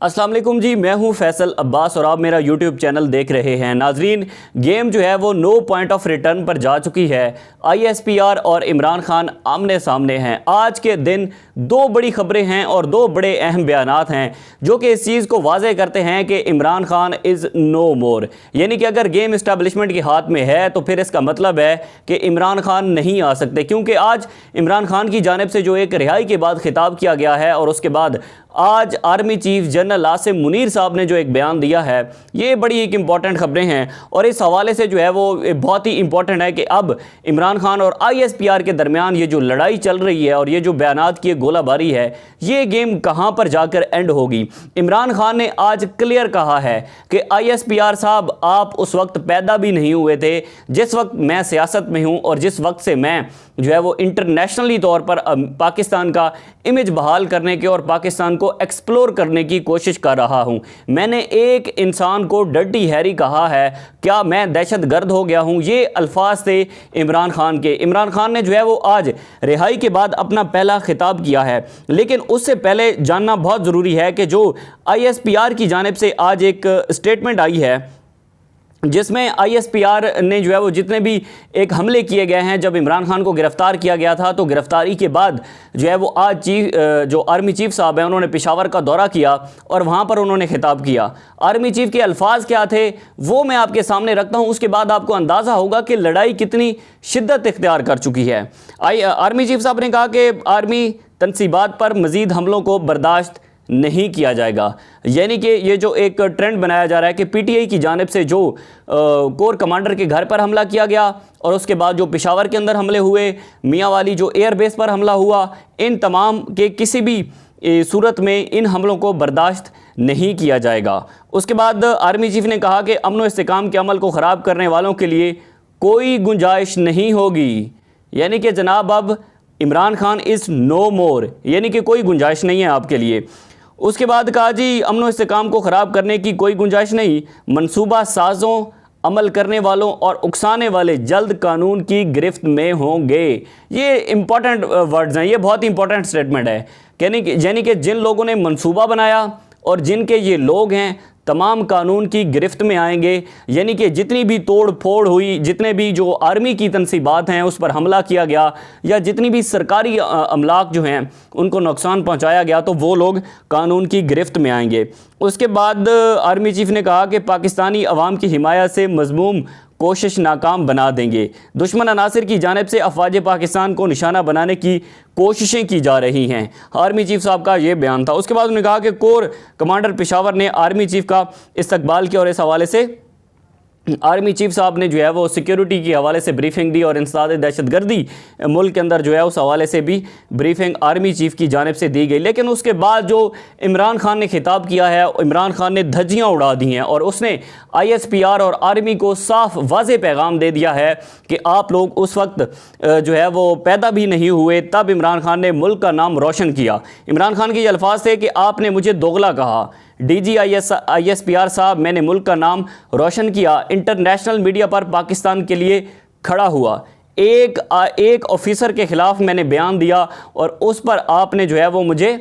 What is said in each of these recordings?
अस्सलाम वालेकुम जी, मैं हूं फैसल अब्बास और आप मेरा यूट्यूब चैनल देख रहे हैं। नाजरीन, गेम जो है वो नो पॉइंट ऑफ रिटर्न पर जा चुकी है। ISPR और इमरान खान आमने सामने हैं। आज के दिन दो बड़ी खबरें हैं और दो बड़े अहम बयानात हैं जो कि इस चीज़ को वाज़े करते हैं कि इमरान खान इज़ नो मोर। यानी कि अगर गेम इस्टेब्लिशमेंट के हाथ में है तो फिर इसका मतलब है कि इमरान खान नहीं आ सकते, क्योंकि आज इमरान खान की जानिब से जो एक रिहाई के बाद खिताब किया गया है और उसके बाद आज army chief general Asim Munir साहब ने जो एक बयान दिया है, ये बड़ी एक इम्पॉर्टेंट खबरें हैं और इस हवाले से जो है वो बहुत ही इम्पॉर्टेंट है कि अब इमरान खान और ISPR के दरमियान ये जो लड़ाई चल रही है और ये जो बयानात की गोलाबारी है, ये गेम कहाँ पर जाकर एंड होगी। इमरान खान ने आज क्लियर कहा है कि ISPR साहब, आप उस वक्त पैदा भी नहीं हुए थे जिस वक्त मैं सियासत में हूँ और जिस वक्त से मैं जो है वो इंटरनेशनली तौर पर पाकिस्तान का इमेज बहाल करने के और पाकिस्तान को एक्सप्लोर करने की कोशिश कर रहा हूं। मैंने एक इंसान को डर्टी हैरी कहा है, क्या मैं दहशत गर्द हो गया हूं? ये अल्फाज थे इमरान खान के। इमरान खान ने जो है वो आज रिहाई के बाद अपना पहला खिताब किया है, लेकिन उससे पहले जानना बहुत ज़रूरी है कि जो ISPR की जानिब से आज एक स्टेटमेंट आई है जिसमें ISPR ने जो है वो जितने भी एक हमले किए गए हैं, जब इमरान खान को गिरफ़्तार किया गया था तो गिरफ़्तारी के बाद जो है वो आज जो आर्मी चीफ़ साहब हैं उन्होंने पेशावर का दौरा किया और वहाँ पर उन्होंने खिताब किया। आर्मी चीफ़ के अल्फाज क्या थे वो मैं आपके सामने रखता हूँ, उसके बाद आपको अंदाज़ा होगा कि लड़ाई कितनी शिद्दत इख्तियार कर चुकी है। आर्मी चीफ़ साहब ने कहा कि आर्मी तनसीबात पर मज़ीद हमलों को बर्दाश्त नहीं किया जाएगा। यानी कि ये जो एक ट्रेंड बनाया जा रहा है कि PTI की जानिब से जो कोर कमांडर के घर पर हमला किया गया और उसके बाद जो पेशावर के अंदर हमले हुए, मियाँ वाली जो एयरबेस पर हमला हुआ, इन तमाम के किसी भी सूरत में इन हमलों को बर्दाश्त नहीं किया जाएगा। उसके बाद आर्मी चीफ ने कहा कि अमन व इस्तेकाम के अमल को ख़राब करने वालों के लिए कोई गुंजाइश नहीं होगी। यानी कि जनाब अब इमरान खान इज़ नो मोर, यानी कि कोई गुंजाइश नहीं है आपके लिए। उसके बाद कहा जी, अमन व इस्तेकाम को ख़राब करने की कोई गुंजाइश नहीं, मंसूबा साज़ों, अमल करने वालों और उकसाने वाले जल्द कानून की गिरफ्त में होंगे। ये इंपॉर्टेंट वर्ड्स हैं, ये बहुत इंपॉर्टेंट स्टेटमेंट है। यानी कि जिन लोगों ने मंसूबा बनाया और जिनके ये लोग हैं तमाम कानून की गिरफ्त में आएंगे। यानी कि जितनी भी तोड़ फोड़ हुई, जितने भी जो आर्मी की तनसीबात हैं उस पर हमला किया गया या जितनी भी सरकारी अमलाक जो हैं उनको नुकसान पहुंचाया गया, तो वो लोग कानून की गिरफ्त में आएंगे। उसके बाद आर्मी चीफ ने कहा कि पाकिस्तानी अवाम की हिमायत से मज़मूम कोशिश नाकाम बना देंगे। दुश्मन अनासिर की जानिब से अफवाज पाकिस्तान को निशाना बनाने की कोशिशें की जा रही हैं। आर्मी चीफ साहब का ये बयान था। उसके बाद उन्होंने कहा कि कोर कमांडर पेशावर ने आर्मी चीफ का इस्तकबाल किया और इस हवाले से आर्मी चीफ साहब ने जो है वो सिक्योरिटी के हवाले से ब्रीफिंग दी और इंसदाद दहशतगर्दी मुल्क के अंदर जो है उस हवाले से भी ब्रीफिंग आर्मी चीफ की जानिब से दी गई। लेकिन उसके बाद जो इमरान खान ने खिताब किया है, इमरान खान ने धज्जियाँ उड़ा दी हैं और उसने ISPR और आर्मी को साफ वाज़े पैगाम दे दिया है कि आप लोग उस वक्त जो है वो पैदा भी नहीं हुए, तब इमरान खान ने मुल्क का नाम रोशन किया। इमरान खान के ये अल्फाज थे कि आपने मुझे दोगला कहा, DG ISPR साहब, मैंने मुल्क का नाम रोशन किया, इंटरनेशनल मीडिया पर पाकिस्तान के लिए खड़ा हुआ, एक ऑफिसर के ख़िलाफ़ मैंने बयान दिया और उस पर आपने जो है वो मुझे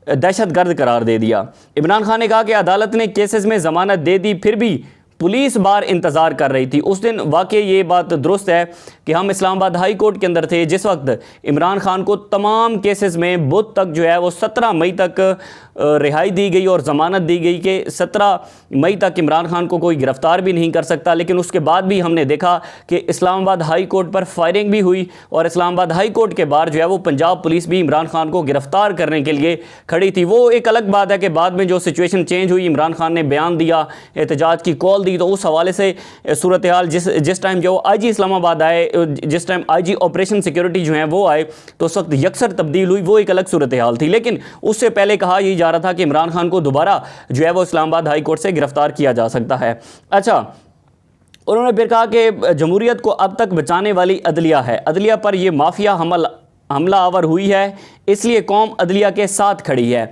दहशतगर्द करार दे दिया। इमरान खान ने कहा कि अदालत ने केसेस में ज़मानत दे दी, फिर भी पुलिस बार इंतज़ार कर रही थी। उस दिन वाकई ये बात दुरुस्त है कि हम इस्लामाबाद हाई कोर्ट के अंदर थे जिस वक्त इमरान खान को तमाम केसेस में बुध तक जो है वो 17 मई तक रिहाई दी गई और ज़मानत दी गई कि 17 मई तक इमरान खान को कोई गिरफ़्तार भी नहीं कर सकता। लेकिन उसके बाद भी हमने देखा कि इस्लामाबाद हाई कोर्ट पर फायरिंग भी हुई और इस्लामाबाद हाई कोर्ट के बाहर जो है वो पंजाब पुलिस भी इमरान खान को गिरफ़्तार करने के लिए खड़ी थी। वो एक अलग बात है कि बाद में जो सिचुएशन चेंज हुई, इमरान खान ने बयान दिया, एहतजाज की कॉल दी, तो उस हवाले से सूरत हाल जिस टाइम जो IG इस्लामाबाद आए, जिस टाइम IG ऑपरेशन सिक्योरिटी जो है वो आए, तो उस वक्त यकसर तब्दील हुई, वो एक अलग सूरत हाल थी। लेकिन उससे पहले कहा यही जा रहा था कि इमरान खान को दोबारा जो है वो इस्लामाबाद हाई कोर्ट से गिरफ्तार किया जा सकता है। अच्छा, उन्होंने फिर कहा कि जमहूरियत को अब तक बचाने वाली अदलिया है, अदलिया पर यह माफिया हमला आवर हुई है, इसलिए कौम अदलिया के साथ खड़ी है।